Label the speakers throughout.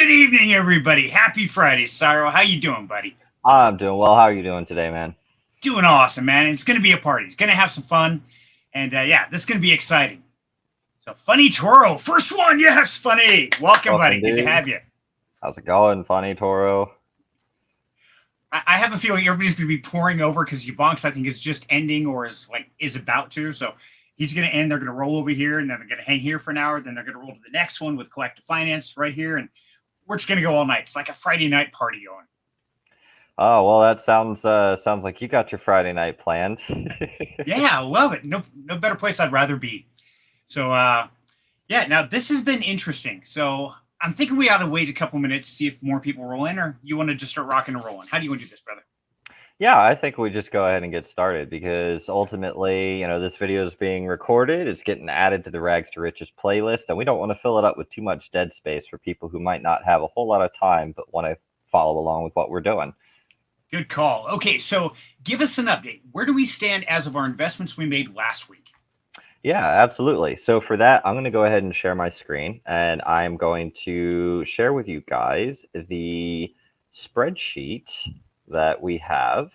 Speaker 1: Good evening, everybody. Happy Friday, Cyril. How you doing, buddy?
Speaker 2: I'm doing well. How are you doing today, man?
Speaker 1: Doing awesome, man. It's going to be a party. It's going to have some fun. And yeah, this is going to be exciting. So, Funny Toro, first one. Yes, Funny. Welcome, buddy.
Speaker 2: Welcome,
Speaker 1: Good to
Speaker 2: dude.
Speaker 1: have you.
Speaker 2: How's it going, Funny Toro?
Speaker 1: I have a feeling everybody's going to be pouring over because Eubanks, I think, is just ending or is about to. So, he's going to end. They're going to roll over here, and then they're going to hang here for an hour. Then they're going to roll to the next one with Collective Finance right here. And we're just going to go all night. It's like a Friday night party going.
Speaker 2: Oh, well, that sounds like you got your Friday night planned.
Speaker 1: Yeah, I love it. No better place I'd rather be. So yeah, now this has been interesting. So I'm thinking we ought to wait a couple minutes to see if more people roll in, or you want to just start rocking and rolling. How do you want to do this, brother?
Speaker 2: Yeah, I think we just go ahead and get started because ultimately, this video is being recorded. It's getting added to the Rags to Riches playlist, and we don't want to fill it up with too much dead space for people who might not have a whole lot of time but want to follow along with what we're doing.
Speaker 1: Good call. Okay, so give us an update. Where do we stand as of our investments we made last week?
Speaker 2: Yeah, absolutely. So for that, I'm going to go ahead and share my screen, and I'm going to share with you guys the spreadsheet that we have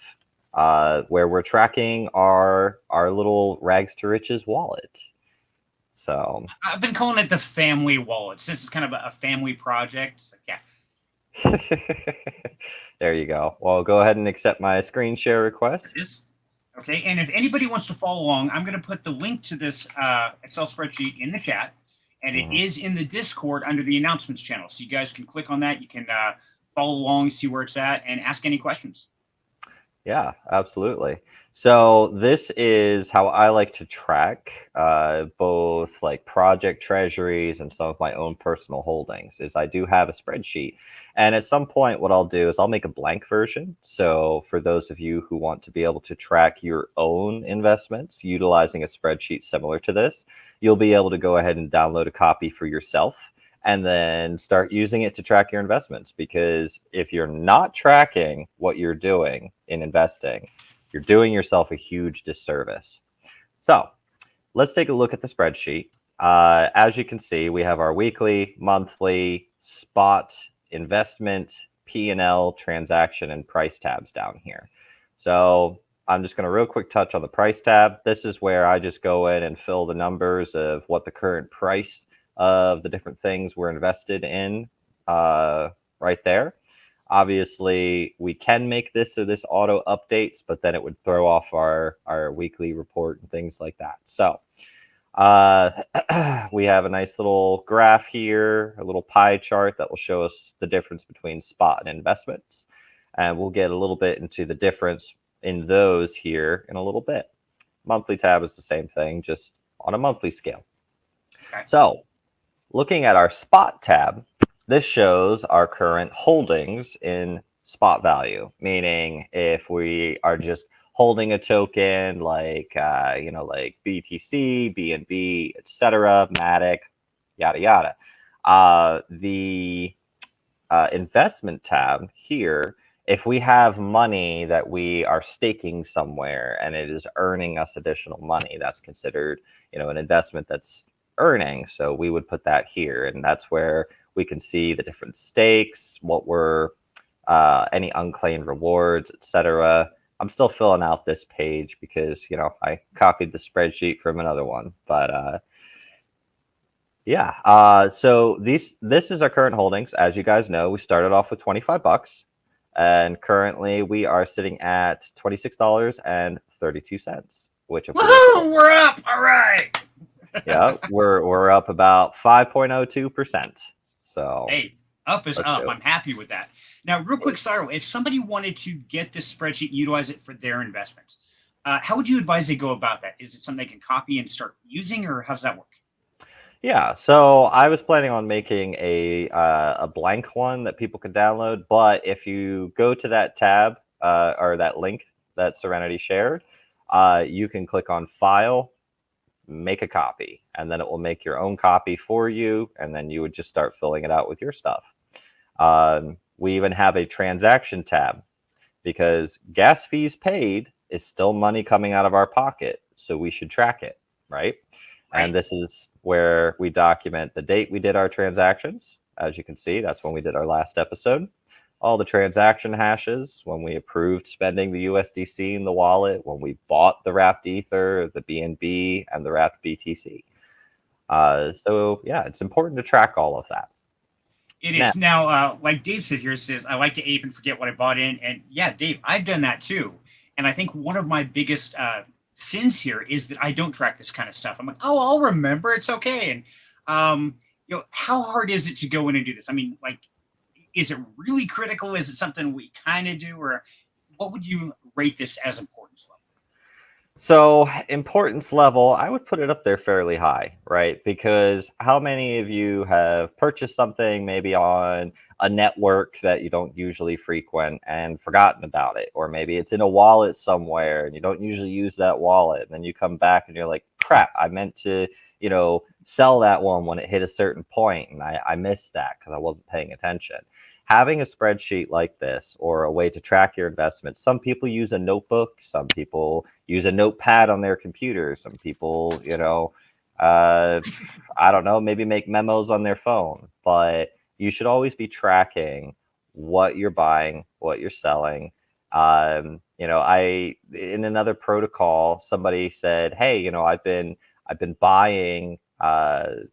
Speaker 2: where we're tracking our little Rags to Riches wallet. So
Speaker 1: I've been calling it the family wallet. Since it's kind of a family project. So, yeah.
Speaker 2: There you go. Well, go ahead and accept my screen share request.
Speaker 1: Okay, and if anybody wants to follow along, I'm going to put the link to this Excel spreadsheet in the chat, and it is in the Discord under the announcements channel. So you guys can click on that. You can follow along, see where it's at, and ask any questions.
Speaker 2: Yeah, absolutely. So this is how I like to track both like project treasuries and some of my own personal holdings is I do have a spreadsheet. And at some point, what I'll do is I'll make a blank version. So for those of you who want to be able to track your own investments utilizing a spreadsheet similar to this, you'll be able to go ahead and download a copy for yourself and then start using it to track your investments. Because if you're not tracking what you're doing in investing, you're doing yourself a huge disservice. So let's take a look at the spreadsheet. As you can see, we have our weekly, monthly, spot, investment, P&L, transaction, and price tabs down here. So I'm just going to real quick touch on the price tab. This is where I just go in and fill the numbers of what the current price of the different things we're invested in right there. Obviously, we can make this so this auto updates, but then it would throw off our weekly report and things like that. So we have a nice little graph here, a little pie chart that will show us the difference between spot and investments. And we'll get a little bit into the difference in those here in a little bit. Monthly tab is the same thing, just on a monthly scale. Okay. So looking at our spot tab, this shows our current holdings in spot value, meaning if we are just holding a token like, like BTC, BNB, etc., Matic, yada, yada. The investment tab here, if we have money that we are staking somewhere and it is earning us additional money, that's considered, an investment that's earning. So we would put that here, and that's where we can see the different stakes, what were any unclaimed rewards, etc. I'm still filling out this page because I copied the spreadsheet from another one, but yeah. So this is our current holdings. As you guys know, we started off with $25, and currently we are sitting at $26.32, which of course
Speaker 1: we're up. All right.
Speaker 2: Yeah, we're up about 5.02%. So
Speaker 1: hey, up is up. I'm happy with that. Now, real quick, Cyril, if somebody wanted to get this spreadsheet and utilize it for their investments, how would you advise they go about that? Is it something they can copy and start using, or how does that work?
Speaker 2: Yeah, so I was planning on making a blank one that people could download, but if you go to that tab or that link that Serenity shared, you can click on File, make a copy, and then it will make your own copy for you, and then you would just start filling it out with your stuff. We even have a transaction tab because gas fees paid is still money coming out of our pocket, so we should track it, right? And this is where we document the date we did our transactions, as you can see, that's when we did our last episode. All the transaction hashes, when we approved spending the USDC in the wallet, when we bought the wrapped Ether, the BNB, and the wrapped BTC. So yeah, it's important to track all of that.
Speaker 1: It is. Now, like Dave said here, says, I like to ape and forget what I bought in. And yeah, Dave, I've done that too. And I think one of my biggest sins here is that I don't track this kind of stuff. I'm like, oh, I'll remember. It's okay. And, how hard is it to go in and do this? I mean, like, is it really critical? Is it something we kind of do? Or what would you rate this as importance level?
Speaker 2: So importance level, I would put it up there fairly high, right? Because how many of you have purchased something maybe on a network that you don't usually frequent and forgotten about it? Or maybe it's in a wallet somewhere and you don't usually use that wallet. And then you come back and you're like, crap, I meant to, sell that one when it hit a certain point, and I missed that because I wasn't paying attention. Having a spreadsheet like this or a way to track your investments, some people use a notebook, some people use a notepad on their computer, some people, I don't know, maybe make memos on their phone, but you should always be tracking what you're buying, what you're selling. In another protocol, somebody said, hey, I've been buying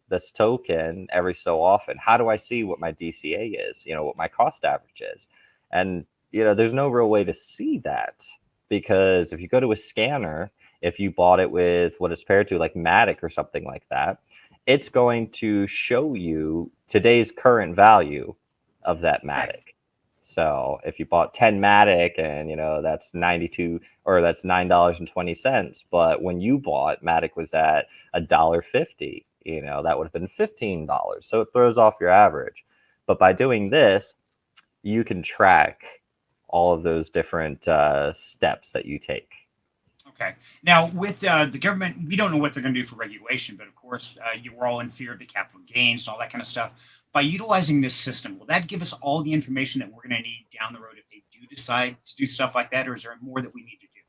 Speaker 2: this token every so often. How do I see what my DCA is, what my cost average is? And, there's no real way to see that, because if you go to a scanner, if you bought it with what it's paired to, like Matic or something like that, it's going to show you today's current value of that Matic. So if you bought 10 Matic and, that's 92 or that's $9.20, but when you bought, Matic was at $1.50, that would have been $15. So it throws off your average. But by doing this, you can track all of those different steps that you take.
Speaker 1: Okay. Now, with the government, we don't know what they're going to do for regulation, but of course, we're all in fear of the capital gains and all that kind of stuff. By utilizing this system, will that give us all the information that we're going to need down the road if they do decide to do stuff like that, or is there more that we need to do?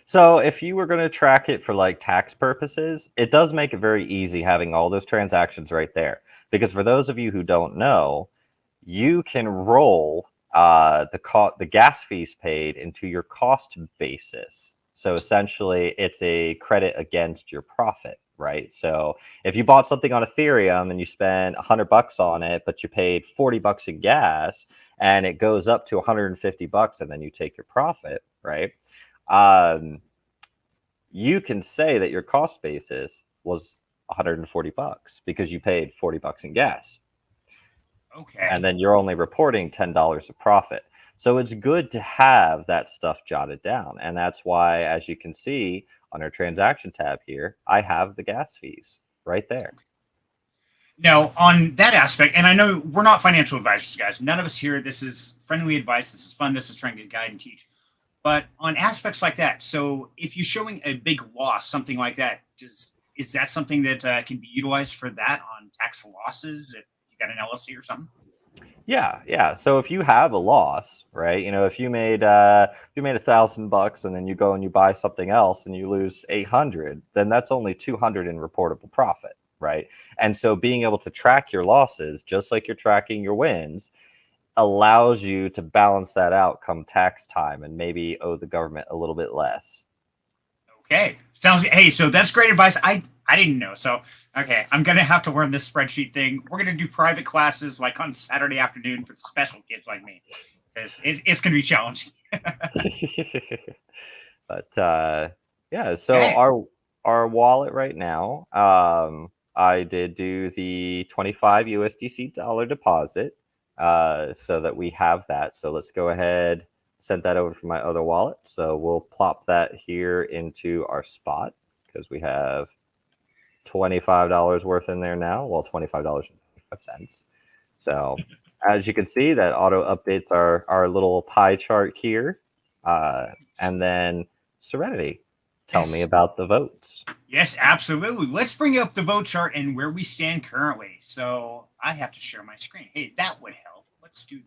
Speaker 2: So if you were going to track it for like tax purposes, it does make it very easy having all those transactions right there. Because for those of you who don't know, you can roll the gas fees paid into your cost basis. So essentially, it's a credit against your profit, right? So if you bought something on Ethereum and you spent $100 on it, but you paid $40 in gas, and it goes up to $150, and then you take your profit, right? You can say that your cost basis was $140 because you paid $40 in gas.
Speaker 1: Okay.
Speaker 2: And then you're only reporting $10 of profit. So it's good to have that stuff jotted down. And that's why, as you can see on our transaction tab here, I have the gas fees right there.
Speaker 1: Now, on that aspect, and I know we're not financial advisors, guys. None of us here. This is friendly advice. This is fun. This is trying to guide and teach. But on aspects like that, so if you're showing a big loss, something like that, is that something that can be utilized for that on tax losses if you got an LLC or something?
Speaker 2: Yeah. So if you have a loss, right? If you made $1,000 and then you go and you buy something else and you lose 800, then that's only 200 in reportable profit, right? And so being able to track your losses, just like you're tracking your wins, allows you to balance that out come tax time and maybe owe the government a little bit less.
Speaker 1: Okay. Hey, so that's great advice. I didn't know. So, okay, I'm going to have to learn this spreadsheet thing. We're going to do private classes like on Saturday afternoon for the special kids like me, because it's going to be challenging.
Speaker 2: But yeah, so our wallet right now, I did do the 25 USDC dollar deposit, so that we have that. So let's go ahead, send that over from my other wallet. So we'll plop that here into our spot because we have $25 worth in there now. Well, $25.25. So as you can see, that auto updates our little pie chart here. And then Serenity, tell me about the votes.
Speaker 1: Yes, absolutely. Let's bring up the vote chart and where we stand currently. So I have to share my screen. Hey, that would help. Let's do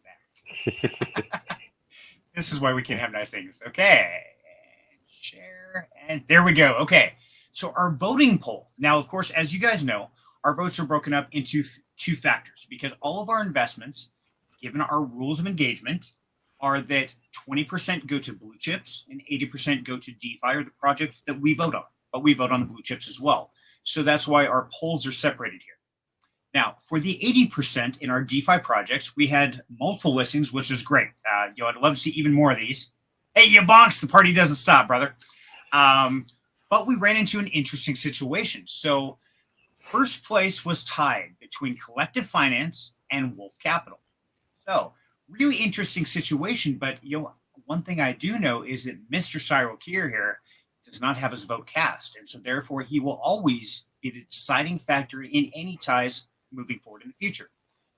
Speaker 1: that. This is why we can't have nice things. Okay. Share. And there we go. Okay. So our voting poll. Now, of course, as you guys know, our votes are broken up into two factors, because all of our investments, given our rules of engagement, are that 20% go to blue chips and 80% go to DeFi or the projects that we vote on, but we vote on the blue chips as well. So that's why our polls are separated here. Now, for the 80% in our DeFi projects, we had multiple listings, which is great. I'd love to see even more of these. Hey, you bonks, the party doesn't stop, brother. But we ran into an interesting situation. So first place was tied between Collective Finance and Wolf Capital. So really interesting situation. But one thing I do know is that Mr. Cyril Keir here does not have his vote cast, and so therefore he will always be the deciding factor in any ties moving forward in the future.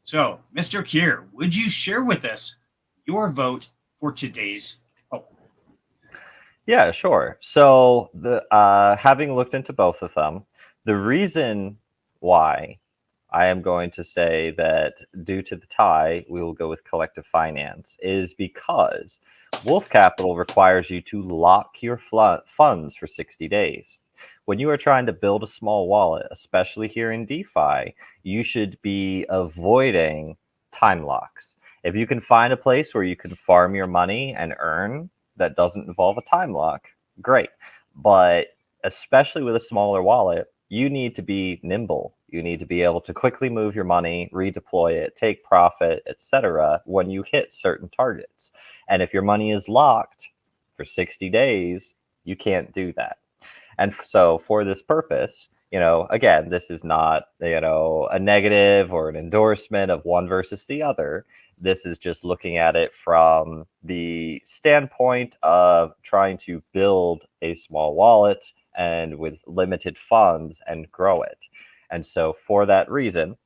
Speaker 1: So, Mr. Keir, would you share with us your vote for today's poll?
Speaker 2: Yeah, sure. So the having looked into both of them, the reason why I am going to say that due to the tie, we will go with Collective Finance is because Wolf Capital requires you to lock your funds for 60 days. When you are trying to build a small wallet, especially here in DeFi, you should be avoiding time locks. If you can find a place where you can farm your money and earn that doesn't involve a time lock, great. But especially with a smaller wallet, you need to be nimble. You need to be able to quickly move your money, redeploy it, take profit, etc. when you hit certain targets. And if your money is locked for 60 days, you can't do that. And so for this purpose, again, this is not, a negative or an endorsement of one versus the other. This is just looking at it from the standpoint of trying to build a small wallet and with limited funds and grow it. And so for that reason,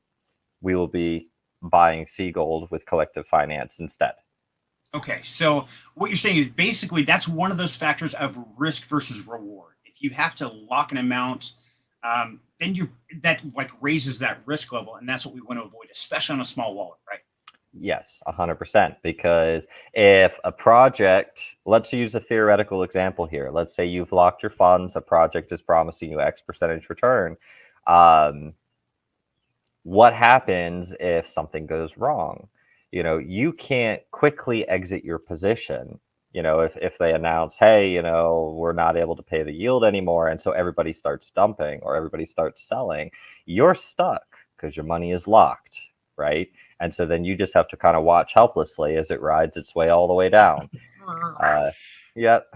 Speaker 2: we will be buying Seagold with Collective Finance instead.
Speaker 1: Okay, so what you're saying is basically that's one of those factors of risk versus reward. If you have to lock an amount, then that raises that risk level, and that's what we want to avoid, especially on a small wallet, right?
Speaker 2: Yes, 100%. Because if a project, let's use a theoretical example here. Let's say you've locked your funds, a project is promising you X percentage return. What happens if something goes wrong? You can't quickly exit your position. If they announce, hey, we're not able to pay the yield anymore, and so everybody starts dumping or everybody starts selling, you're stuck because your money is locked, right? And so then you just have to kind of watch helplessly as it rides its way all the way down. Yep.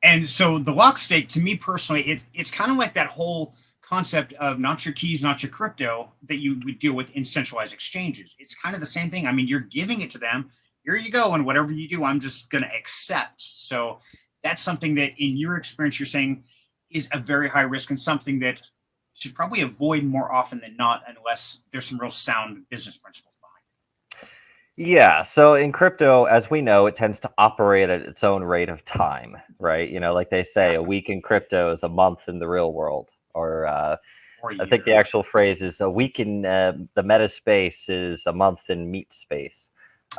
Speaker 1: And so the lock stake, to me personally, it's kind of like that whole concept of not your keys, not your crypto that you would deal with in centralized exchanges. It's kind of the same thing. I mean, you're giving it to them. Here you go. And whatever you do, I'm just going to accept. So that's something that in your experience, you're saying is a very high risk and something that should probably avoid more often than not, unless there's some real sound business principles behind it.
Speaker 2: Yeah. So in crypto, as we know, it tends to operate at its own rate of time, right? Like they say, a week in crypto is a month in the real world. Or I think the actual phrase is a week in the meta space is a month in meat space.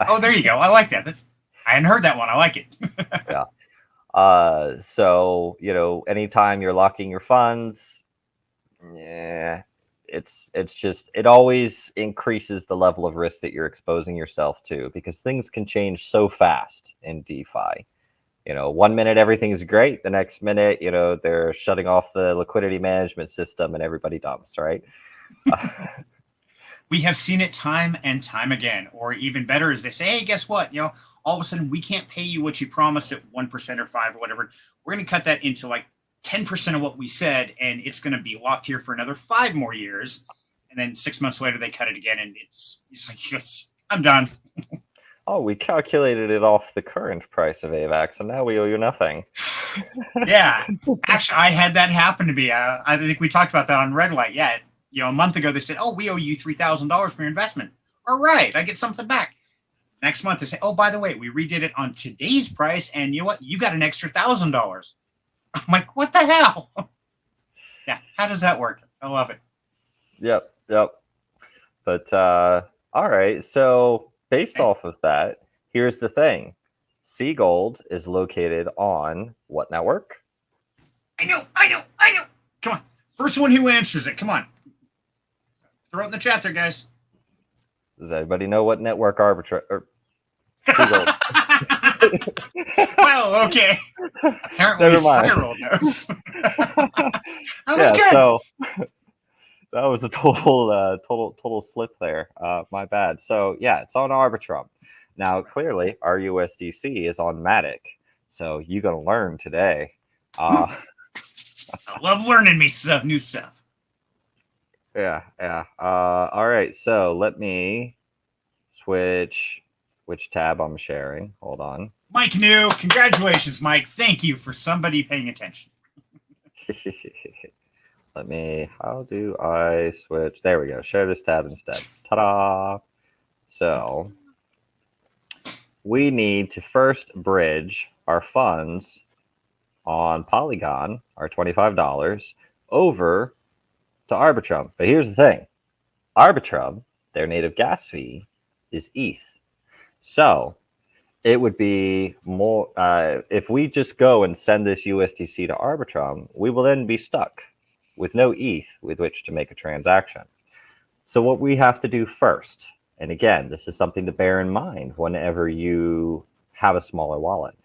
Speaker 1: Oh, there you go. I like that. I hadn't heard that one. I like it.
Speaker 2: Yeah. So, anytime you're locking your funds, it always increases the level of risk that you're exposing yourself to, because things can change so fast in DeFi. 1 minute everything is great, the next minute, they're shutting off the liquidity management system and everybody dumps, right?
Speaker 1: We have seen it time and time again. Or even better is they say, hey, guess what? All of a sudden we can't pay you what you promised at 1% or 5% or whatever. We're going to cut that into 10% of what we said, and it's going to be locked here for another 5 more years. And then 6 months later they cut it again, and it's like, yes, I'm done.
Speaker 2: Oh, we calculated it off the current price of AVAX, and now we owe you nothing.
Speaker 1: Yeah. Actually, I had that happen to me. I think we talked about that on Red Light. Yeah. A month ago, they said, oh, we owe you $3,000 for your investment. All right. I get something back. Next month, they say, oh, by the way, we redid it on today's price, and you know what? You got an extra $1,000. I'm like, what the hell? Yeah. How does that work? I love it.
Speaker 2: Yep. But, all right. So based off of that, here's the thing. Seagold is located on what network?
Speaker 1: I know. Come on. First one who answers it. Come on. Throw it in the chat there, guys.
Speaker 2: Does anybody know what network arbitrage or Google?
Speaker 1: Well, okay. Apparently,
Speaker 2: Never mind.
Speaker 1: Cyril knows. That was
Speaker 2: Yeah,
Speaker 1: good.
Speaker 2: so that was a total slip there. My bad. So yeah, it's on Arbitrum. Now, clearly, our USDC is on Matic. So you're gonna learn today.
Speaker 1: I love learning me stuff, new stuff.
Speaker 2: Yeah. All right. So let me switch which tab I'm sharing. Hold on.
Speaker 1: Mike New, congratulations, Mike. Thank you for somebody paying attention.
Speaker 2: Let me, how do I switch? There we go. Share this tab instead. Ta-da! So we need to first bridge our funds on Polygon, our $25, over to Arbitrum. But here's the thing. Arbitrum, their native gas fee, is ETH. So it would be more, if we just go and send this USDC to Arbitrum, we will then be stuck with no ETH with which to make a transaction. So what we have to do first, and again, this is something to bear in mind whenever you have a smaller wallet,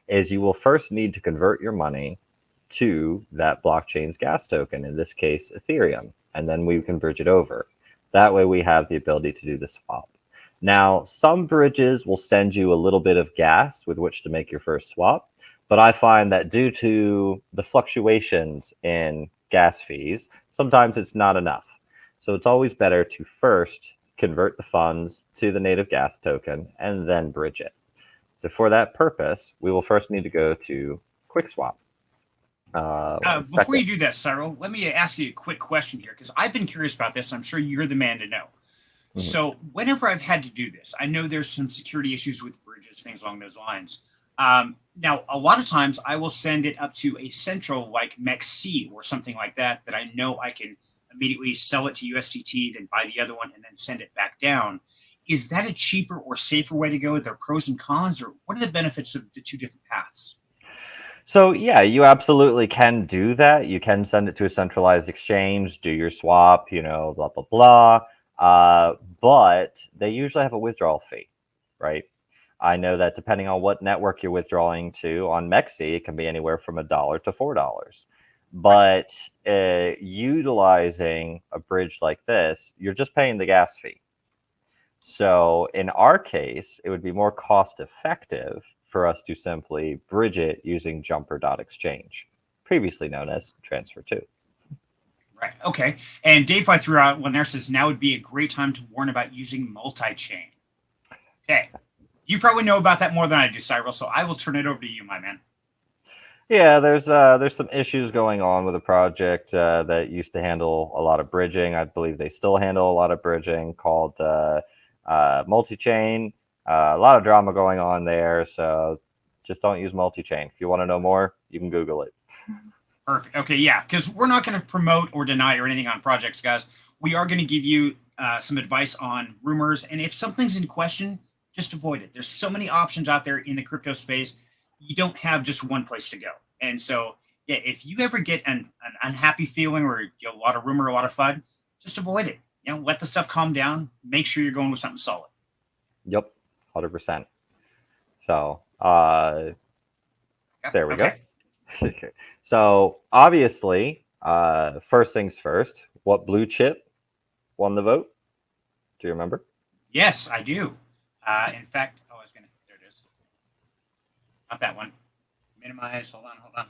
Speaker 2: is you will first need to convert your money to that blockchain's gas token, in this case, Ethereum, and then we can bridge it over. That way we have the ability to do the swap. Now, some bridges will send you a little bit of gas with which to make your first swap, but I find that due to the fluctuations in gas fees, sometimes it's not enough. So it's always better to first convert the funds to the native gas token and then bridge it. So for that purpose, we will first need to go to QuickSwap.
Speaker 1: Before you do that, Cyril, let me ask you a quick question here, because I've been curious about this, and I'm sure you're the man to know. Mm-hmm. So whenever I've had to do this, I know there's some security issues with bridges, things along those lines. Now, a lot of times I will send it up to a central like MEXC or something like that I know I can immediately sell it to USDT, then buy the other one, and then send it back down. Is that a cheaper or safer way to go? Are there pros and cons, or what are the benefits of the two different paths?
Speaker 2: So yeah, you absolutely can do that. You can send it to a centralized exchange, do your swap, blah, blah, blah. But they usually have a withdrawal fee, right? I know that depending on what network you're withdrawing to, on MEXC, it can be anywhere from $1 to $4. But utilizing a bridge like this, you're just paying the gas fee. So in our case, it would be more cost effective for us to simply bridge it using Jumper.exchange, previously known as Transfer2.
Speaker 1: Right. Okay. And Dave, I threw out one there, says now would be a great time to warn about using multi-chain. Okay. You probably know about that more than I do, Cyril, so I will turn it over to you, my man.
Speaker 2: Yeah, there's some issues going on with a project that used to handle a lot of bridging. I believe they still handle a lot of bridging, called multi-chain. A lot of drama going on there, so just don't use multi-chain. If you want to know more, you can Google it.
Speaker 1: Perfect. Okay, yeah, because we're not going to promote or deny or anything on projects, guys. We are going to give you some advice on rumors, and if something's in question, just avoid it. There's so many options out there in the crypto space. You don't have just one place to go. And so, yeah, if you ever get an unhappy feeling or a lot of rumor, a lot of FUD, just avoid it. Let the stuff calm down. Make sure you're going with something solid.
Speaker 2: Yep, 100%. So, there we go. So, obviously, first things first, what blue chip won the vote? Do you remember?
Speaker 1: Yes, I do. In fact, there it is. Not that one. Minimize. Hold on.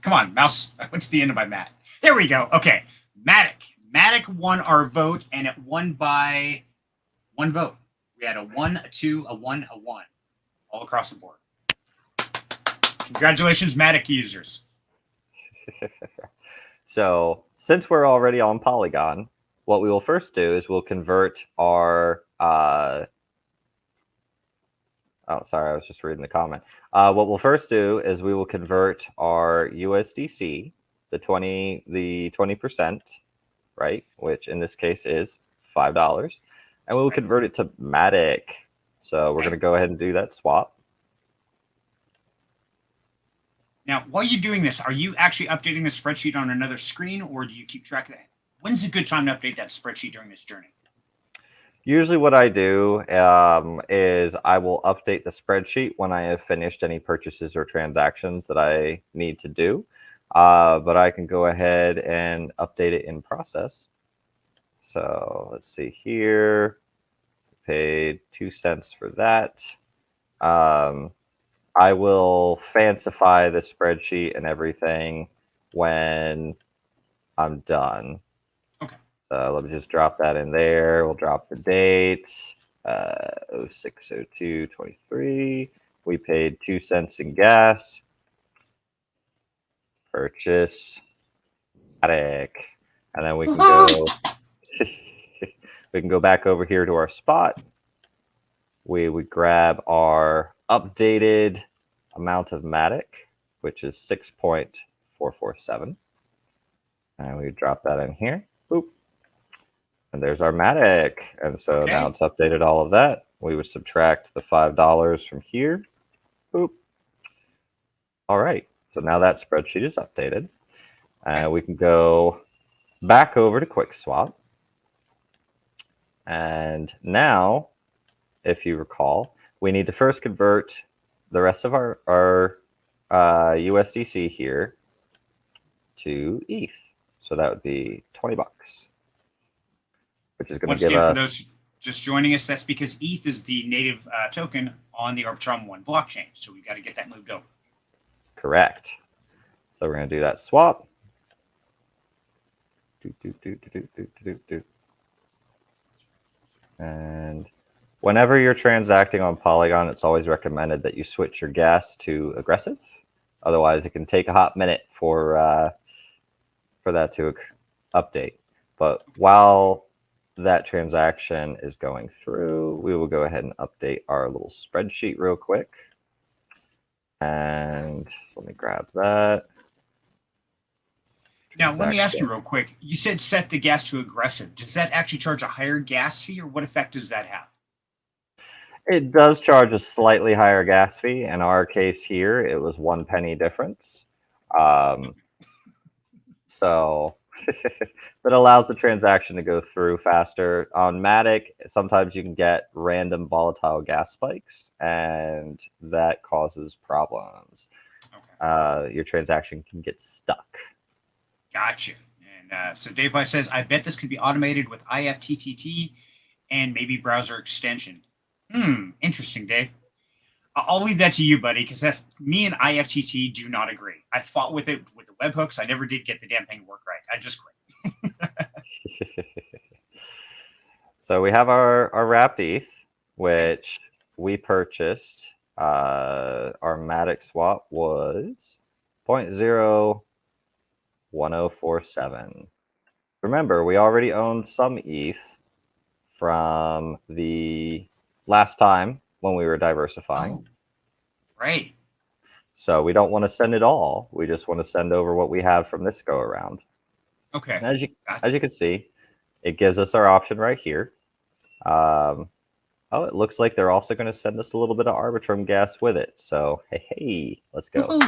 Speaker 1: Come on, mouse. What's the end of my mat? There we go. Okay. Matic won our vote, and it won by one vote. We had a 1, a 2, a 1, a 1 all across the board. Congratulations, Matic users.
Speaker 2: So since we're already on Polygon, what we will first do is we'll convert our sorry, I was just reading the comment. What we'll first do is we will convert our USDC, the 20%, right? Which in this case is $5, and we will convert it to Matic. So we're going to go ahead and do that swap.
Speaker 1: Now, while you're doing this, are you actually updating the spreadsheet on another screen, or do you keep track of that? When's a good time to update that spreadsheet during this journey?
Speaker 2: Usually what I do is I will update the spreadsheet when I have finished any purchases or transactions that I need to do. But I can go ahead and update it in process. So let's see here. Paid 2 cents for that. I will fancify the spreadsheet and everything when I'm done.
Speaker 1: Okay.
Speaker 2: Let me just drop that in there. We'll drop the date, 06/02/23. We paid 2 cents in gas. Purchase attic. And then we can go we can go back over here to our spot. We would grab our updated amount of Matic, which is 6.447. And we drop that in here. Boop. And there's our Matic. And so now it's updated all of that. We would subtract the $5 from here. Boop. All right. So now that spreadsheet is updated. We can go back over to QuickSwap. And now, if you recall, we need to first convert the rest of our USDC here to ETH. So that would be 20 bucks, which is going to give us.
Speaker 1: For those just joining us, that's because ETH is the native token on the Arbitrum One blockchain. So we've got to get that moved over.
Speaker 2: Correct. So we're going to do that swap. And whenever you're transacting on Polygon, it's always recommended that you switch your gas to aggressive. Otherwise, it can take a hot minute for that to update. But while that transaction is going through, we will go ahead and update our little spreadsheet real quick. And so let me grab that.
Speaker 1: Now, let me ask you real quick. You said set the gas to aggressive. Does that actually charge a higher gas fee, or what effect does that have?
Speaker 2: It does charge a slightly higher gas fee. In our case here, it was 1 penny difference. So that allows the transaction to go through faster. On Matic, sometimes you can get random volatile gas spikes, and that causes problems. Okay. Your transaction can get stuck.
Speaker 1: Gotcha. And so Dave Weiss says, I bet this could be automated with IFTTT and maybe browser extension. Interesting, Dave. I'll leave that to you, buddy, because that's me and IFTT do not agree. I fought with it with the webhooks. I never did get the damn thing to work right. I just quit.
Speaker 2: So we have our wrapped ETH, which we purchased. Our Matic swap was 0.01047. Remember, we already owned some ETH from the last time when we were diversifying.
Speaker 1: Right.
Speaker 2: So we don't want to send it all. We just want to send over what we have from this go around.
Speaker 1: Okay.
Speaker 2: And as you can see, it gives us our option right here. Oh, it looks like they're also going to send us a little bit of Arbitrum gas with it. So hey, let's go.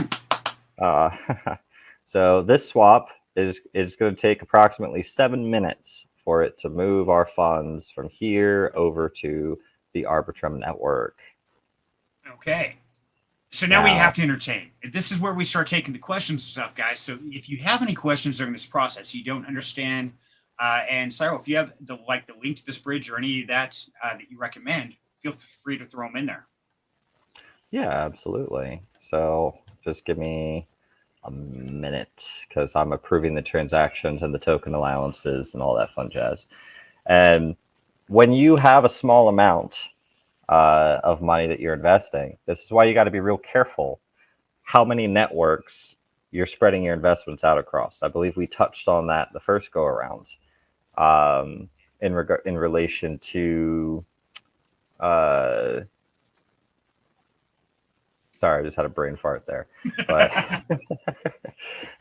Speaker 2: So this swap is going to take approximately 7 minutes for it to move our funds from here over to the Arbitrum network.
Speaker 1: Okay. So now we have to entertain. This is where we start taking the questions and stuff, guys. So if you have any questions during this process, you don't understand, and Cyril, if you have the link to this bridge or any of that that you recommend, feel free to throw them in there.
Speaker 2: Yeah, absolutely. So just give me a minute because I'm approving the transactions and the token allowances and all that fun jazz. And when you have a small amount of money that you're investing, this is why you got to be real careful how many networks you're spreading your investments out across. I believe we touched on that the first go around in relation to sorry, I just had a brain fart there. But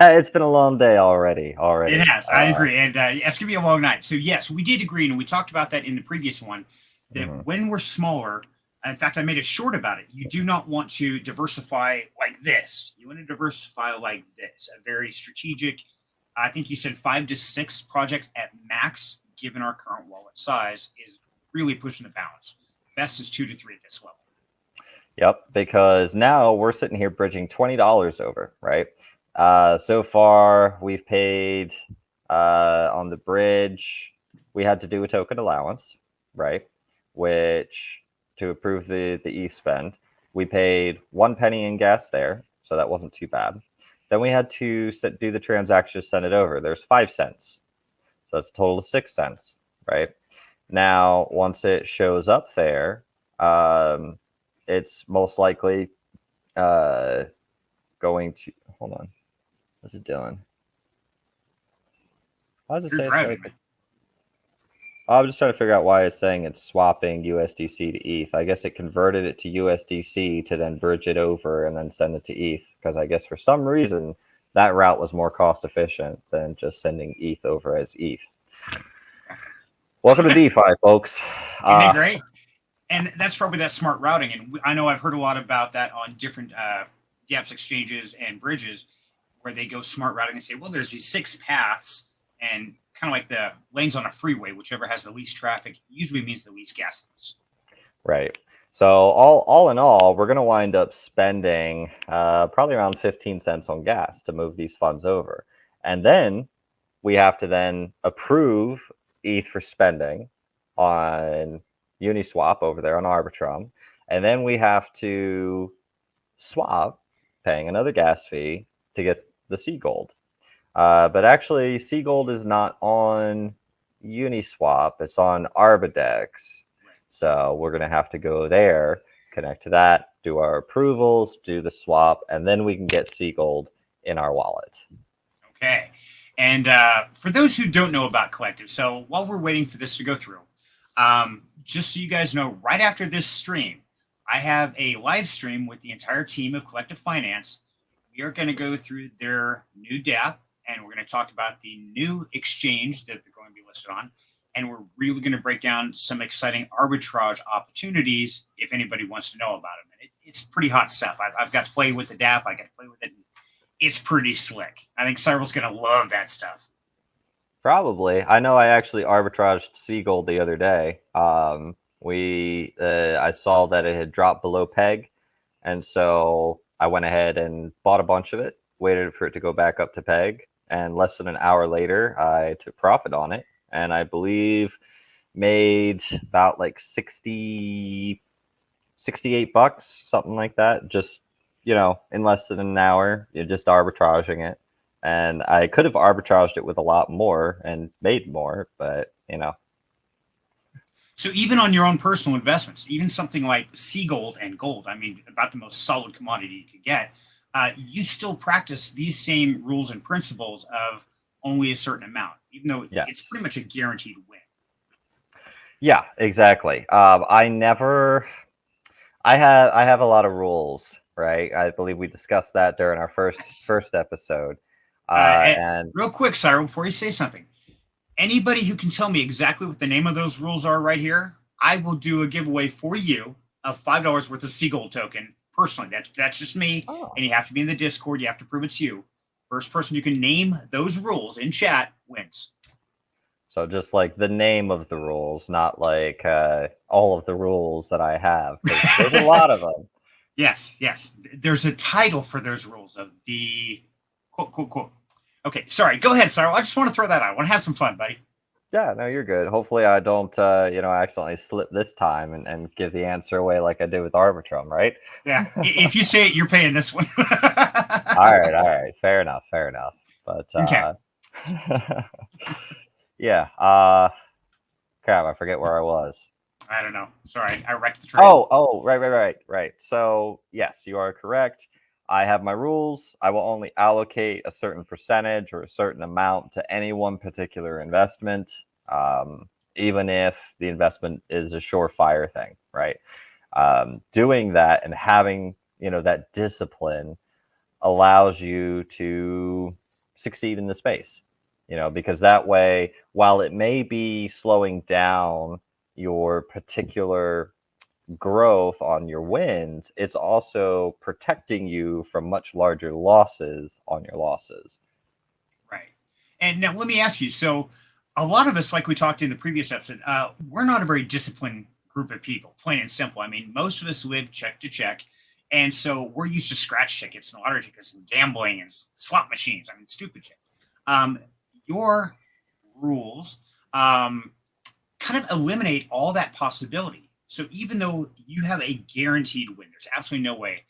Speaker 2: it's been a long day already.
Speaker 1: It has. I agree. And it's going to be a long night. So, yes, we did agree. And we talked about that in the previous one, that when we're smaller, in fact, I made a short about it. You do not want to diversify like this. You want to diversify like this, a very strategic, I think you said 5 to 6 projects at max, given our current wallet size, is really pushing the balance. Best is 2 to 3 at this level.
Speaker 2: Yep, because now we're sitting here bridging $20 over, right? So far, we've paid on the bridge, we had to do a token allowance, right? Which, to approve the ETH spend, we paid 1 penny in gas there, so that wasn't too bad. Then we had to do the transaction to send it over. There's 5 cents. So that's a total of 6 cents, right? Now, once it shows up there, it's most likely going to, hold on, what's it doing? Why does it say it's going to, I'm just trying to figure out why it's saying it's swapping USDC to ETH. I guess it converted it to USDC to then bridge it over and then send it to ETH, because I guess for some reason that route was more cost efficient than just sending ETH over as ETH. Welcome to DeFi, folks.
Speaker 1: Isn't it great? And that's probably that smart routing. And I know I've heard a lot about that on different dApps exchanges and bridges, where they go smart routing and say, well, there's these 6 paths, and kind of like the lanes on a freeway, whichever has the least traffic usually means the least gas fees.
Speaker 2: Right. So all in all, we're going to wind up spending probably around 15 cents on gas to move these funds over. And then we have to then approve ETH for spending on Uniswap over there on Arbitrum. And then we have to swap, paying another gas fee to get the Sea Gold. But actually, Sea Gold is not on Uniswap. It's on Arbidex. So we're going to have to go there, connect to that, do our approvals, do the swap, and then we can get Sea Gold in our wallet.
Speaker 1: Okay. And for those who don't know about Collective, so while we're waiting for this to go through, just so you guys know, right after this stream, I have a live stream with the entire team of Collective Finance. We are going to go through their new dApp, and we're going to talk about the new exchange that they're going to be listed on. And we're really going to break down some exciting arbitrage opportunities if anybody wants to know about them. And it's pretty hot stuff. I've got to play with the dApp. I got to play with it. It's pretty slick. I think Cyril's going to love that stuff.
Speaker 2: Probably. I know I actually arbitraged Sea Gold the other day. I saw that it had dropped below peg. And so I went ahead and bought a bunch of it, waited for it to go back up to peg. And less than an hour later, I took profit on it. And I believe made about like 68 bucks, something like that. Just, in less than an hour, you're just arbitraging it. And I could have arbitraged it with a lot more and made more, but,
Speaker 1: So even on your own personal investments, even something like Sea Gold and gold, I mean, about the most solid commodity you could get, you still practice these same rules and principles of only a certain amount, even though it's pretty much a guaranteed win.
Speaker 2: Yeah, exactly. I have a lot of rules, right? I believe we discussed that during our first episode.
Speaker 1: And real quick, Cyril, before you say something, anybody who can tell me exactly what the name of those rules are right here, I will do a giveaway for you of $5 worth of Sea Gold token personally. That's just me.
Speaker 2: Oh.
Speaker 1: And you have to be in the Discord. You have to prove it's you. First person who can name those rules in chat wins.
Speaker 2: So just like the name of the rules, not like all of the rules that I have. There's a lot of them.
Speaker 1: Yes. There's a title for those rules of the quote. Okay, sorry. Go ahead, Cyril. I just want to throw that out. I want to have some fun, buddy.
Speaker 2: Yeah, no, you're good. Hopefully I don't, accidentally slip this time and give the answer away like I did with Arbitrum, right?
Speaker 1: Yeah. If you say it, you're paying this one.
Speaker 2: All right. Fair enough. But
Speaker 1: okay.
Speaker 2: Yeah. Crap, I forget where I was.
Speaker 1: I don't know. Sorry, I wrecked the train.
Speaker 2: Oh, right. So yes, you are correct. I have my rules. I will only allocate a certain percentage or a certain amount to any one particular investment, even if the investment is a surefire thing, right? Doing that and having, that discipline allows you to succeed in the space, because that way, while it may be slowing down your particular growth on your wins, it's also protecting you from much larger losses on your losses.
Speaker 1: Right. And now let me ask you, so a lot of us, like we talked in the previous episode, we're not a very disciplined group of people, plain and simple. I mean, most of us live check to check. And so we're used to scratch tickets and lottery tickets and gambling and slot machines. I mean, stupid shit. Um, your rules kind of eliminate all that possibility. So even though you have a guaranteed win, there's absolutely no way,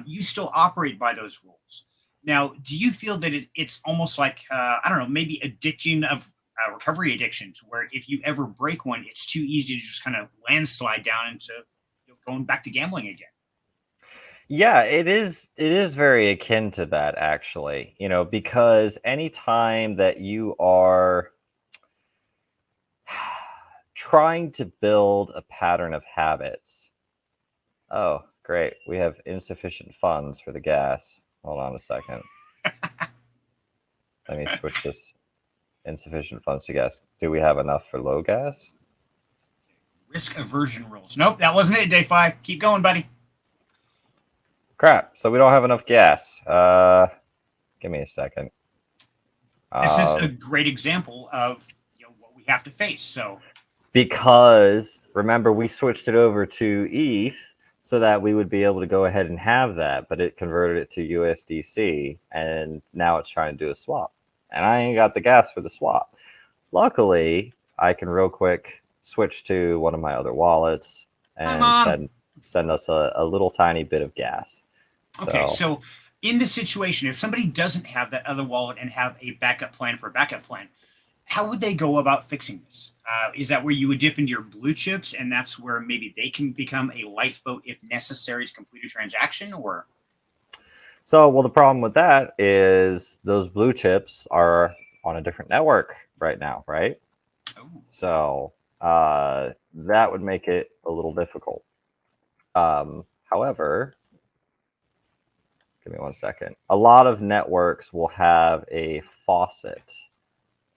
Speaker 1: you still operate by those rules. Now, do you feel that it's almost like, I don't know, maybe addiction of recovery addiction, to where if you ever break one, it's too easy to just kind of landslide down into going back to gambling again?
Speaker 2: Yeah, it is. It is very akin to that, actually. Because anytime that you are trying to build a pattern of habits. Oh, great. We have insufficient funds for the gas. Hold on a second. Let me switch this. Insufficient funds to gas. Do we have enough for low gas?
Speaker 1: Risk aversion rules. Nope, that wasn't it, Day 5. Keep going, buddy.
Speaker 2: Crap. So we don't have enough gas. Give me a second.
Speaker 1: This is a great example of what we have to face. So
Speaker 2: because remember, we switched it over to ETH so that we would be able to go ahead and have that, but it converted it to USDC, and now it's trying to do a swap. And I ain't got the gas for the swap. Luckily, I can real quick switch to one of my other wallets and send us a little tiny bit of gas.
Speaker 1: Okay, so in this situation, if somebody doesn't have that other wallet and have a backup plan for a backup plan, how would they go about fixing this? Is that where you would dip into your blue chips, and that's where maybe they can become a lifeboat if necessary to complete a transaction? Or
Speaker 2: so, well, the problem with that is those blue chips are on a different network right now, right?
Speaker 1: Oh.
Speaker 2: So that would make it a little difficult. However, give me one second. A lot of networks will have a faucet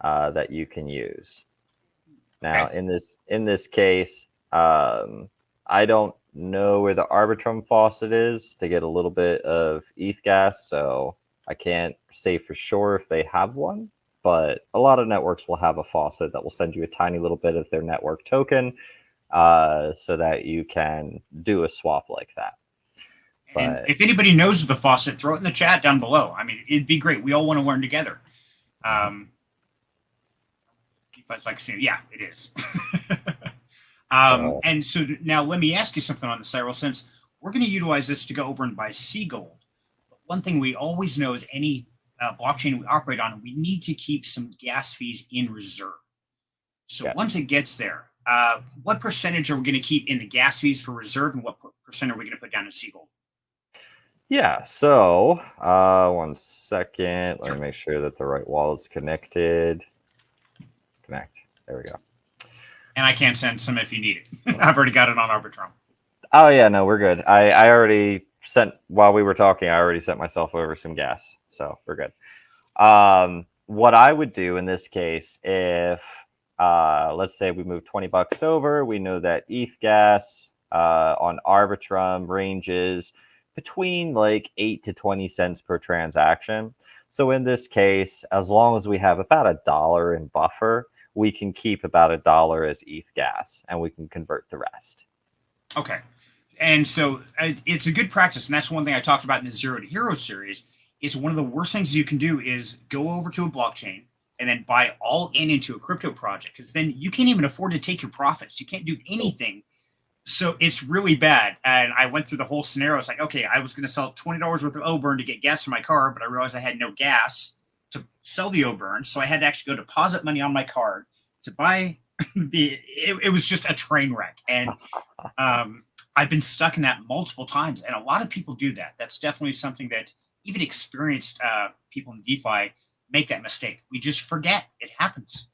Speaker 2: that you can use. Now,
Speaker 1: Okay.
Speaker 2: in this case, I don't know where the Arbitrum faucet is to get a little bit of ETH gas, so I can't say for sure if they have one. But a lot of networks will have a faucet that will send you a tiny little bit of their network token, so that you can do a swap like that.
Speaker 1: And
Speaker 2: But
Speaker 1: if anybody knows the faucet, throw it in the chat down below. I mean, it'd be great. We all want to learn together. Like saying, yeah, it is.
Speaker 2: so,
Speaker 1: And so now let me ask you something on the Cyril, since we're going to utilize this to go over and buy C gold. But one thing we always know is any blockchain we operate on, we need to keep some gas fees in reserve. So
Speaker 2: yes.
Speaker 1: once it gets there, what percentage are we going to keep in the gas fees for reserve, and what percent are we going to put down in C gold?
Speaker 2: Yeah, so one second. Let
Speaker 1: Sure.
Speaker 2: me make sure that the right wallet's connected. Connect. There we go.
Speaker 1: And I can send some if you need it. I've already got it on Arbitrum.
Speaker 2: Oh yeah, no, we're good. I already sent, while we were talking, I already sent myself over some gas, so we're good. What I would do in this case, if let's say we move $20 over, we know that ETH gas on Arbitrum ranges between like 8 to 20 cents per transaction. So in this case, as long as we have about $1 in buffer, we can keep about $1 as ETH gas, and we can convert the rest.
Speaker 1: Okay. And so it's a good practice. And that's one thing I talked about in the Zero to Hero series, is one of the worst things you can do is go over to a blockchain and then buy all into a crypto project, because then you can't even afford to take your profits. You can't do anything. So it's really bad. And I went through the whole scenario. It's like, okay, I was going to sell $20 worth of O-Burn to get gas for my car, but I realized I had no gas to sell the O-Burn. So I had to actually go deposit money on my card to buy it was just a train wreck. And I've been stuck in that multiple times. And a lot of people do that. That's definitely something that even experienced people in DeFi make that mistake. We just forget. It happens.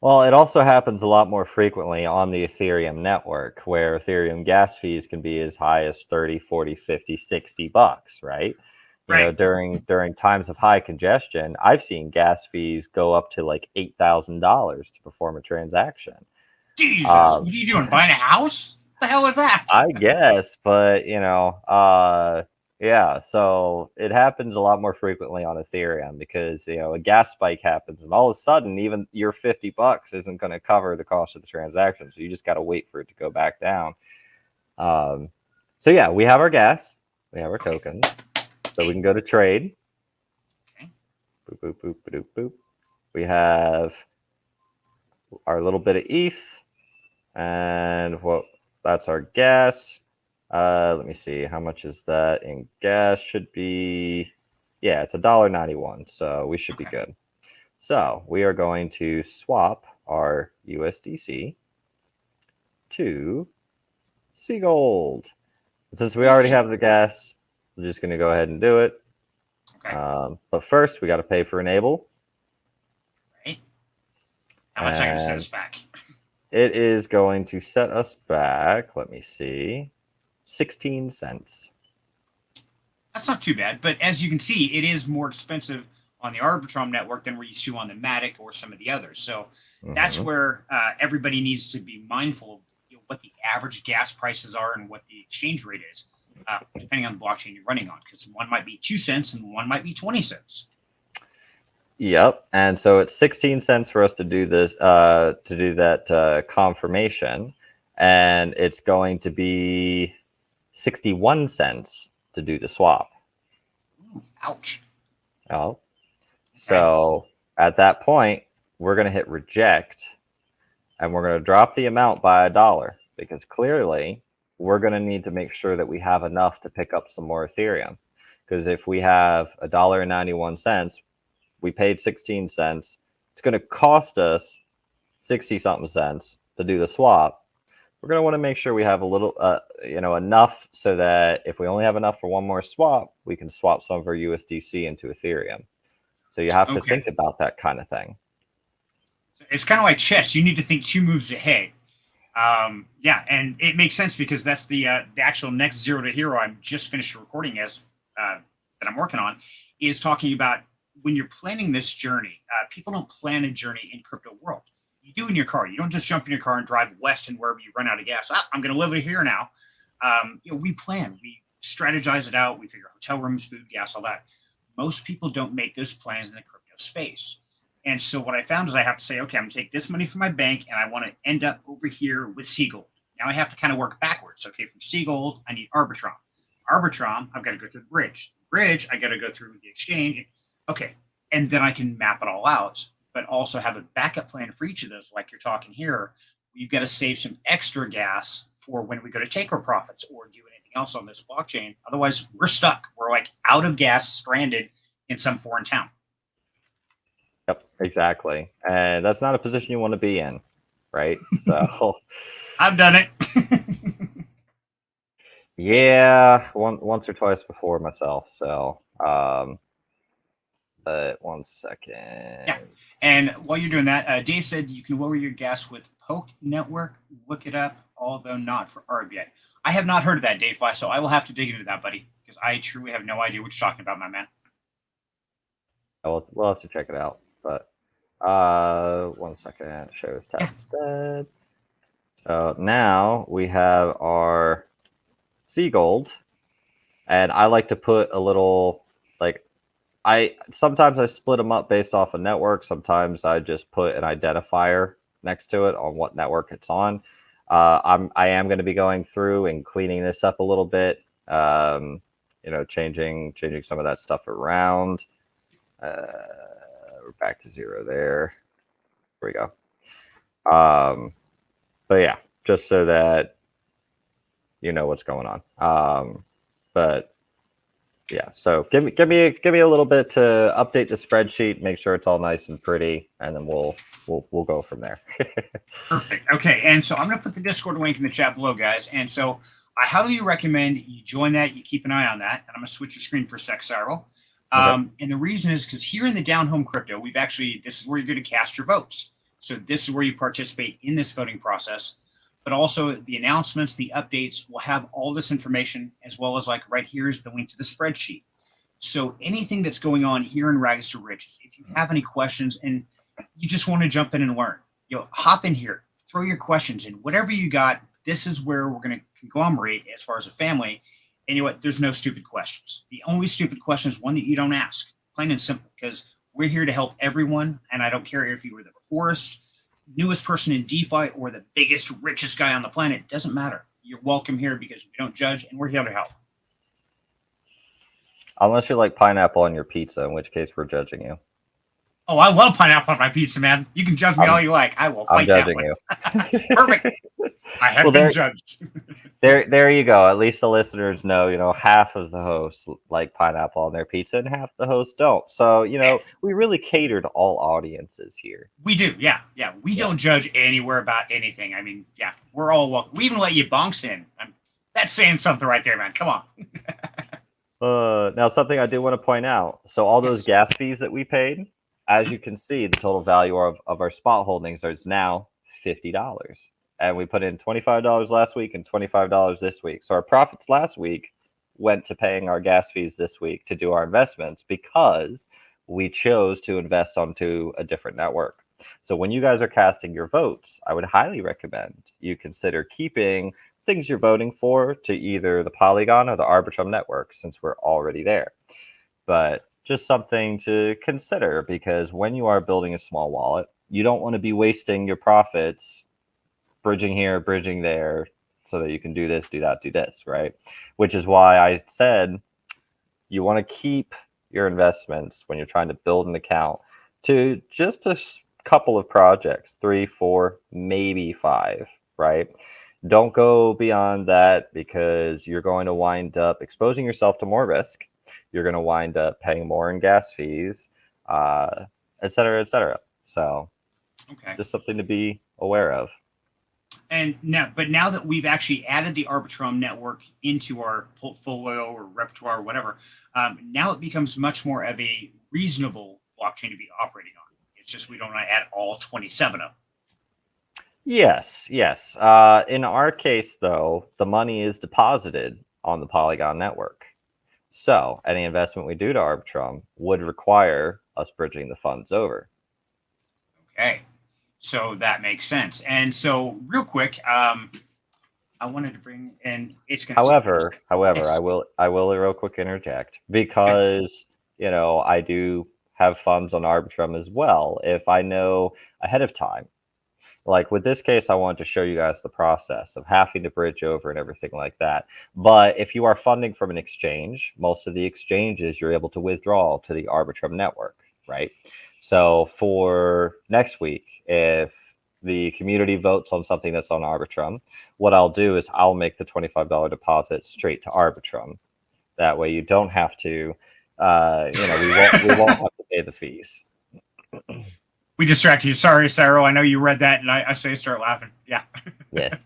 Speaker 2: Well, it also happens a lot more frequently on the Ethereum network, where Ethereum gas fees can be as high as 30, 40, 50, $60, right? You know, during times of high congestion, I've seen gas fees go up to like $8,000 to perform a transaction.
Speaker 1: Jesus, what are you doing? Buying a house? What the hell is that?
Speaker 2: I guess, but you know, Yeah, so it happens a lot more frequently on Ethereum because a gas spike happens, and all of a sudden, even your $50 isn't going to cover the cost of the transaction. So you just got to wait for it to go back down. So yeah, we have our gas, we have our tokens, so we can go to trade.
Speaker 1: Okay.
Speaker 2: Boop boop boop boop boop. We have our little bit of ETH, and that's our gas. Let me see, how much is that in gas? Should be, yeah, it's $1.91, so we should be good. So we are going to swap our USDC to Sea Gold. And since we already have the gas, we're just going to go ahead and do it.
Speaker 1: Okay.
Speaker 2: But first, we got to pay for Enable.
Speaker 1: Right. How much I can set us back?
Speaker 2: It is going to set us back, let me see, 16 cents.
Speaker 1: That's not too bad, but as you can see, it is more expensive on the Arbitrum network than we're used to on the Matic or some of the others. So that's where everybody needs to be mindful of what the average gas prices are and what the exchange rate is, depending on the blockchain you're running on, because one might be 2 cents and one might be 20 cents.
Speaker 2: Yep, and so it's 16 cents for us to do this, to do that confirmation, and it's going to be 61 cents to do the swap.
Speaker 1: Ooh, ouch.
Speaker 2: Oh, so at that point, we're going to hit reject, and we're going to drop the amount by $1 because clearly we're going to need to make sure that we have enough to pick up some more Ethereum. Because if we have $1.91, we paid 16 cents. It's going to cost us 60 something cents to do the swap. We're going to want to make sure we have a little, enough so that if we only have enough for one more swap, we can swap some of our USDC into Ethereum. So you have to think about that kind of thing.
Speaker 1: So it's kind of like chess. You need to think 2 moves ahead. Yeah, and it makes sense because that's the actual next Zero to Hero I'm just finished recording that I'm working on is talking about when you're planning this journey. People don't plan a journey in crypto world. You do in your car. You don't just jump in your car and drive west and wherever you run out of gas. I'm going to live over here now. We plan. We strategize it out. We figure hotel rooms, food, gas, all that. Most people don't make those plans in the crypto space. And so what I found is I have to say, okay, I'm going to take this money from my bank and I want to end up over here with Seagold. Now I have to kind of work backwards. Okay, from Seagold, I need Arbitrum. Arbitrum, I've got to go through the bridge. Bridge, I got to go through the exchange. Okay, and then I can map it all out, but also have a backup plan for each of those, like you're talking here. You've got to save some extra gas for when we go to take our profits or do anything else on this blockchain. Otherwise, we're stuck. We're like out of gas, stranded in some foreign town.
Speaker 2: Yep, exactly. And that's not a position you want to be in, right? So
Speaker 1: I've done it.
Speaker 2: Yeah, once or twice before myself. So, but 1 second.
Speaker 1: Yeah. And while you're doing that, Dave said you can lower your gas with Poke Network. Look it up, although not for Arb yet. I have not heard of that, Dave Fly, so I will have to dig into that, buddy, because I truly have no idea what you're talking about, my man.
Speaker 2: We'll have to check it out. But 1 second. Shows tab instead. So now we have our Seagold, and I like to put a little sometimes I split them up based off a network. Sometimes I just put an identifier next to it on what network it's on. I am going to be going through and cleaning this up a little bit. Changing some of that stuff around. We're back to 0 there. There we go. But yeah, just so that you know what's going on. But yeah, so give me a little bit to update the spreadsheet, make sure it's all nice and pretty, and then we'll go from there.
Speaker 1: Perfect. Okay, and so I'm going to put the Discord link in the chat below, guys. And so I highly recommend you join that. You keep an eye on that. And I'm going to switch your screen for a sec, Cyril. And the reason is because here in the Down Home Crypto, this is where you're going to cast your votes. So this is where you participate in this voting process. But also the announcements, the updates will have all this information, as well as like right here is the link to the spreadsheet. So anything that's going on here in Rags to Riches, if you have any questions and you just want to jump in and learn, hop in here, throw your questions in, whatever you got. This is where we're going to conglomerate as far as a family And you know what? There's no stupid questions. The only stupid question is one that you don't ask, plain and simple, because we're here to help everyone. And I don't care if you were the poorest, newest person in DeFi or the biggest, richest guy on the planet. It doesn't matter. You're welcome here because we don't judge and we're here to help.
Speaker 2: Unless you like pineapple on your pizza, in which case we're judging you.
Speaker 1: Oh, I love pineapple on my pizza, man. You can judge me all you like. I will fight that
Speaker 2: I'm judging you.
Speaker 1: Perfect. I have been judged.
Speaker 2: There you go. At least the listeners know, half of the hosts like pineapple on their pizza and half the hosts don't. So, we really cater to all audiences here.
Speaker 1: We do. Yeah. We don't judge anywhere about anything. I mean, yeah, we're all welcome. We even let you bonks in. That's saying something right there, man. Come on.
Speaker 2: Now, something I do want to point out. So all those gas fees that we paid, as you can see, the total value of our spot holdings is now $50. And we put in $25 last week and $25 this week. So our profits last week went to paying our gas fees this week to do our investments because we chose to invest onto a different network. So when you guys are casting your votes, I would highly recommend you consider keeping things you're voting for to either the Polygon or the Arbitrum network, since we're already there. But just something to consider, because when you are building a small wallet, you don't want to be wasting your profits bridging here, bridging there, so that you can do this, do that, do this, right? Which is why I said you want to keep your investments when you're trying to build an account to just a couple of projects, 3, 4, maybe 5, right? Don't go beyond that, because you're going to wind up exposing yourself to more risk. You're going to wind up paying more in gas fees, et cetera, et cetera. So just something to be aware of.
Speaker 1: And now that we've actually added the Arbitrum network into our portfolio or repertoire or whatever, now it becomes much more of a reasonable blockchain to be operating on. It's just we don't want to add all 27 of them.
Speaker 2: Yes. In our case, though, the money is deposited on the Polygon network. So any investment we do to Arbitrum would require us bridging the funds over.
Speaker 1: Okay. So that makes sense. And so real quick, I wanted to bring in, it's going to
Speaker 2: However, I will real quick interject, because, I do have funds on Arbitrum as well. If I know ahead of time, like with this case, I wanted to show you guys the process of having to bridge over and everything like that. But if you are funding from an exchange, most of the exchanges you're able to withdraw to the Arbitrum network, right? So for next week, if the community votes on something that's on Arbitrum, what I'll do is I'll make the $25 deposit straight to Arbitrum. That way you don't have to, we won't have to pay the fees.
Speaker 1: We distracted you. Sorry, Cyril. I know you read that, and I say start laughing. Yeah.
Speaker 2: Yeah.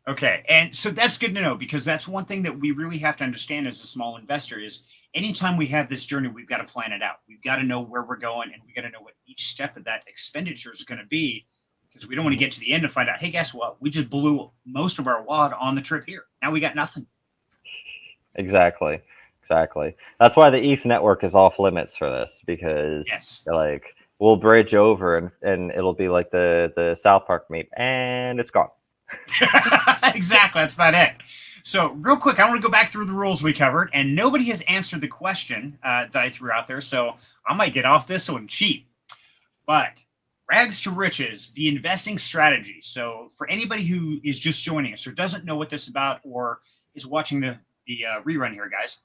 Speaker 1: Okay. And so that's good to know, because that's one thing that we really have to understand as a small investor is anytime we have this journey, we've got to plan it out. We've got to know where we're going, and we got to know what each step of that expenditure is going to be, because we don't want to get to the end and find out, hey, guess what? We just blew most of our wad on the trip here. Now we got nothing.
Speaker 2: Exactly. That's why the ETH network is off limits for this, because we'll bridge over and it'll be like the South Park meme, and it's gone.
Speaker 1: Exactly. That's about it. So real quick, I want to go back through the rules we covered, and nobody has answered the question that I threw out there. So I might get off this one cheap, but rags to riches, the investing strategy. So for anybody who is just joining us or doesn't know what this is about, or is watching the rerun here, guys.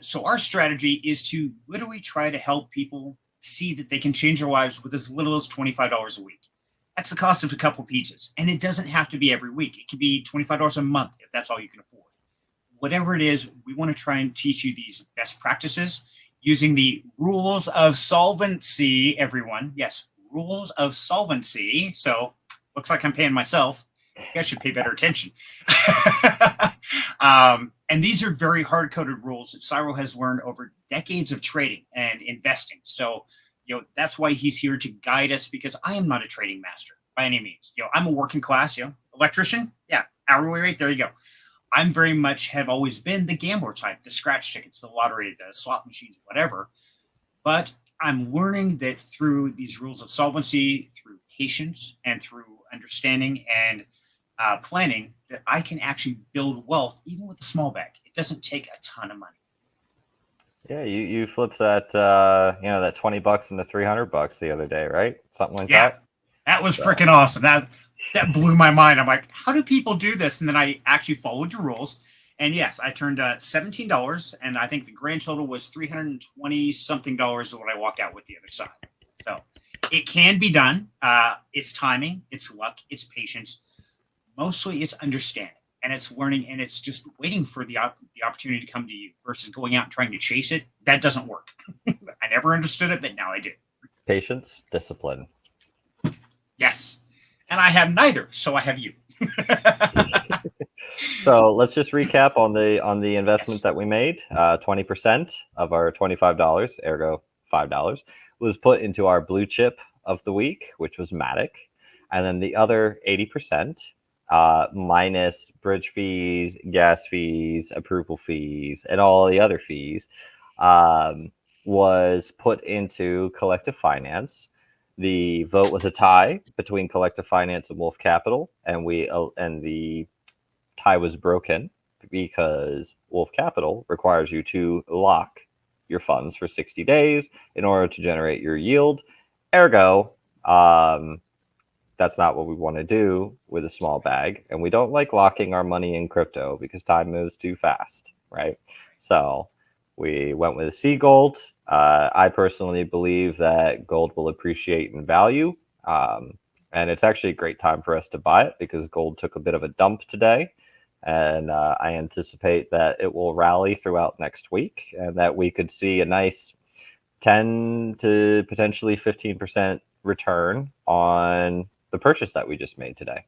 Speaker 1: So our strategy is to literally try to help people see that they can change their lives with as little as $25 a week. That's the cost of a couple pizzas. And it doesn't have to be every week. It could be $25 a month if that's all you can afford. Whatever it is, we want to try and teach you these best practices using the rules of solvency, everyone. Yes, rules of solvency. So looks like I'm paying myself. You guys should pay better attention. And these are very hard-coded rules that Cyril has learned over decades of trading and investing. So, that's why he's here to guide us, because I am not a trading master by any means. I'm a working class, electrician. Yeah, hourly rate. There you go. I'm very much have always been the gambler type, the scratch tickets, the lottery, the slot machines, whatever. But I'm learning that through these rules of solvency, through patience, and through understanding and planning that I can actually build wealth even with a small bag. It doesn't take a ton of money.
Speaker 2: Yeah, you flipped that that $20 into $300 the other day, right? Something like
Speaker 1: Yeah,
Speaker 2: that.
Speaker 1: that was
Speaker 2: So
Speaker 1: freaking awesome. That blew my mind. I'm like, how do people do this? And then I actually followed your rules. And yes, I turned $17, and I think the grand total was $320 something dollars. Is what I walked out with the other side. So it can be done. It's timing, it's luck, it's patience. Mostly, it's understanding and it's learning, and it's just waiting for the opportunity to come to you versus going out and trying to chase it. That doesn't work. I never understood it, but now I do.
Speaker 2: patience, discipline.
Speaker 1: Yes. And I have neither, so I have you.
Speaker 2: So let's just recap on the investment
Speaker 1: Yes.
Speaker 2: that we made. 20% of our $25, ergo $5, was put into our blue chip of the week, which was Matic, and then the other 80%, minus bridge fees, gas fees, approval fees, and all the other fees, um, was put into collective finance. The vote was a tie between collective finance and Wolf Capital, and the tie was broken because Wolf Capital requires you to lock your funds for 60 days in order to generate your yield. Ergo, that's not what we want to do with a small bag. And we don't like locking our money in crypto because time moves too fast, right? So we went with C gold. I personally believe that gold will appreciate in value. And it's actually a great time for us to buy it because gold took a bit of a dump today. And I anticipate that it will rally throughout next week and that we could see a nice 10 to potentially 15% return on the purchase that we just made today.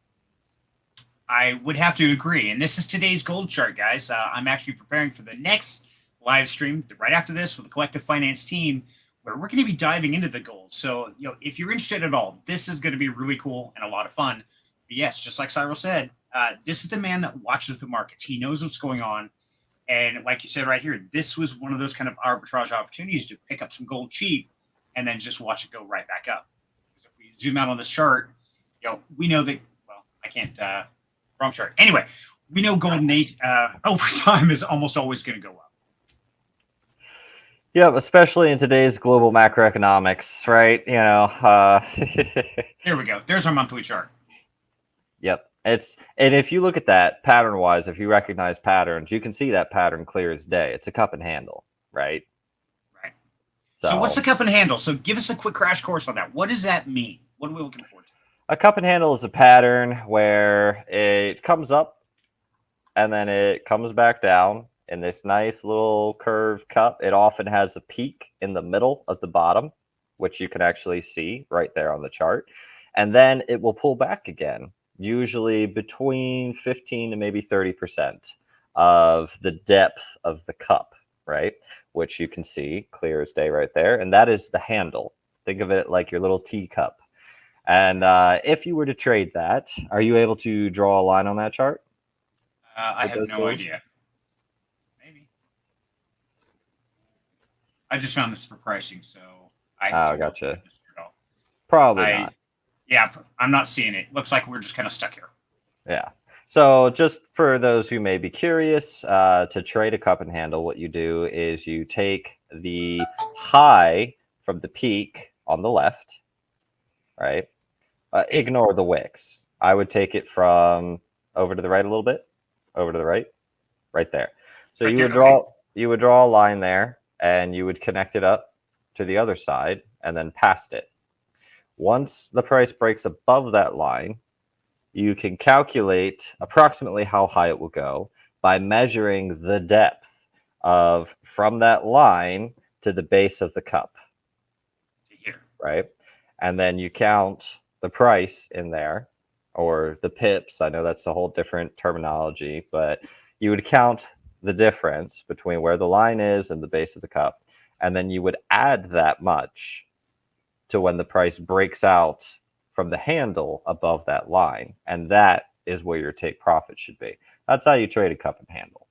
Speaker 1: I would have to agree. And this is today's gold chart, guys. I'm actually preparing for the next live stream right after this with the collective finance team, where we're going to be diving into the gold. So, if you're interested at all, this is going to be really cool and a lot of fun. But yes, just like Cyril said, this is the man that watches the markets. He knows what's going on. And like you said right here, this was one of those kind of arbitrage opportunities to pick up some gold cheap and then just watch it go right back up. Because if we zoom out on this chart, we know that, well, I can't, wrong chart. Anyway, we know golden age over time is almost always going to go up.
Speaker 2: Yeah, especially in today's global macroeconomics, right?
Speaker 1: There we go. There's our monthly chart.
Speaker 2: Yep. And if you look at that pattern wise, if you recognize patterns, you can see that pattern clear as day. It's a cup and handle, right?
Speaker 1: Right. So what's the cup and handle? So give us a quick crash course on that. What does that mean? What are we looking forward to?
Speaker 2: A cup and handle is a pattern where it comes up and then it comes back down in this nice little curved cup. It often has a peak in the middle of the bottom, which you can actually see right there on the chart. And then it will pull back again, usually between 15 to maybe 30% of the depth of the cup, right? Which you can see clear as day right there. And that is the handle. Think of it like your little teacup. And if you were to trade that, are you able to draw a line on that chart?
Speaker 1: I have no idea. Maybe. I just found this for pricing, so I
Speaker 2: gotcha. Probably not.
Speaker 1: Yeah, I'm not seeing it. Looks like we're just kind of stuck here.
Speaker 2: Yeah. So just for those who may be curious, to trade a cup and handle, what you do is you take the high from the peak on the left, right? Ignore the wicks. I would take it from over to the right a little bit, over to the right there. So you would draw a line there, and you would connect it up to the other side, and then past it. Once the price breaks above that line, you can calculate approximately how high it will go by measuring the depth from that line to the base of the cup.
Speaker 1: Here.
Speaker 2: Right? And then you count the price in there, or the pips. I know that's a whole different terminology, but you would count the difference between where the line is and the base of the cup. And then you would add that much to when the price breaks out from the handle above that line. And that is where your take profit should be. That's how you trade a cup and handle.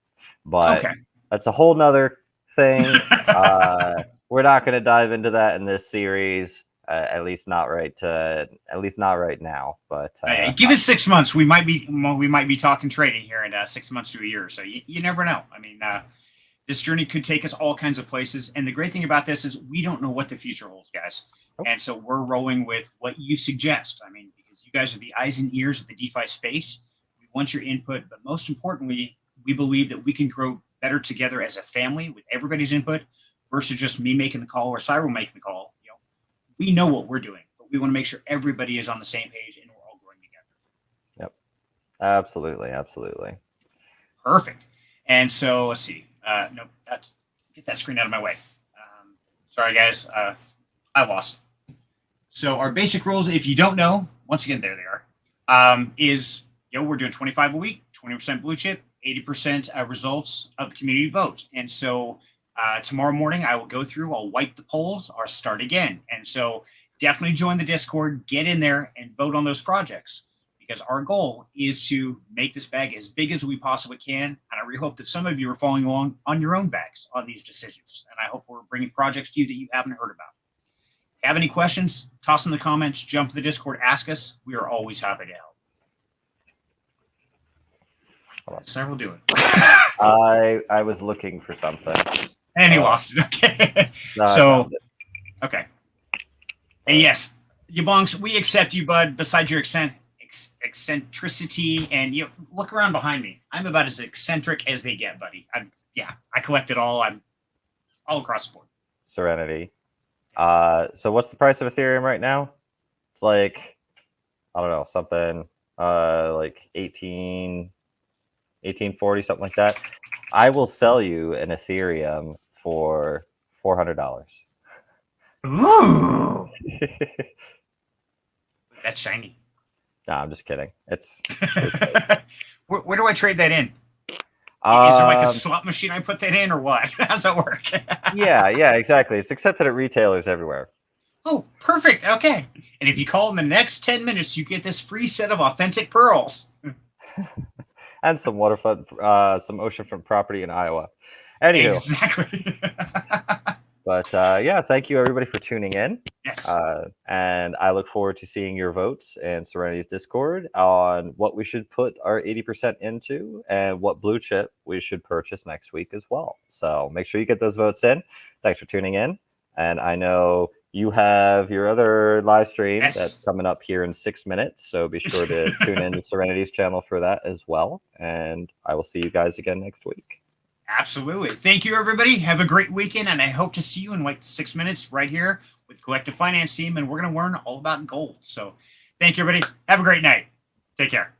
Speaker 2: But that's a whole nother thing. We're not going to dive into that in this series. At least not right now. But
Speaker 1: Give it 6 months. We might be talking trading here in 6 months to a year. So you never know. I mean, this journey could take us all kinds of places. And the great thing about this is we don't know what the future holds, guys.
Speaker 2: Nope.
Speaker 1: And so we're rolling with what you suggest. I mean, because you guys are the eyes and ears of the DeFi space. We want your input, but most importantly, we believe that we can grow better together as a family with everybody's input versus just me making the call or Cyril making the call. You know, we know what we're doing, but we want to make sure everybody is on the same page and we're all growing together.
Speaker 2: Yep. Absolutely. Absolutely.
Speaker 1: Perfect. And so let's see. No, get that screen out of my way. Sorry, guys. I lost. So our basic rules, if you don't know, once again, there they are, is, we're doing 25 a week, 20% blue chip, 80% results of the community vote. And so tomorrow morning, I will go through, I'll wipe the polls, I'll start again. And so definitely join the Discord, get in there and vote on those projects, because our goal is to make this bag as big as we possibly can. And I really hope that some of you are following along on your own bags on these decisions. And I hope we're bringing projects to you that you haven't heard about. If you have any questions, toss in the comments, jump to the Discord, ask us. We are always happy to help. What's Cyril doing?
Speaker 2: I was looking for something.
Speaker 1: And he lost it. Okay.
Speaker 2: No,
Speaker 1: So, okay. And yes, Yabonks, we accept you, bud. Besides your eccentricity, and you look around behind me. I'm about as eccentric as they get, buddy. I collect it all. I'm all across the board.
Speaker 2: Serenity. So what's the price of Ethereum right now? It's like, I don't know, something like 1840, something like that. I will sell you an Ethereum for $400.
Speaker 1: Ooh. That's shiny.
Speaker 2: No, I'm just kidding. It's
Speaker 1: where do I trade that in? Is there like a slot machine I put that in, or what? How's that work?
Speaker 2: yeah, exactly. It's accepted at retailers everywhere.
Speaker 1: Oh, perfect. Okay. And if you call in the next 10 minutes, you get this free set of authentic pearls.
Speaker 2: And some waterfront, some oceanfront property in Iowa. Anywho.
Speaker 1: Exactly.
Speaker 2: But yeah, thank you everybody for tuning in.
Speaker 1: Yes.
Speaker 2: And I look forward to seeing your votes in Serenity's Discord on what we should put our 80% into and what blue chip we should purchase next week as well. So make sure you get those votes in. Thanks for tuning in. And I know you have your other live stream that's coming up here in 6 minutes. So be sure to tune in to Serenity's channel for that as well. And I will see you guys again next week.
Speaker 1: Absolutely. Thank you, everybody. Have a great weekend. And I hope to see you in like 6 minutes right here with Collective Finance Team. And we're going to learn all about gold. So thank you, everybody. Have a great night. Take care.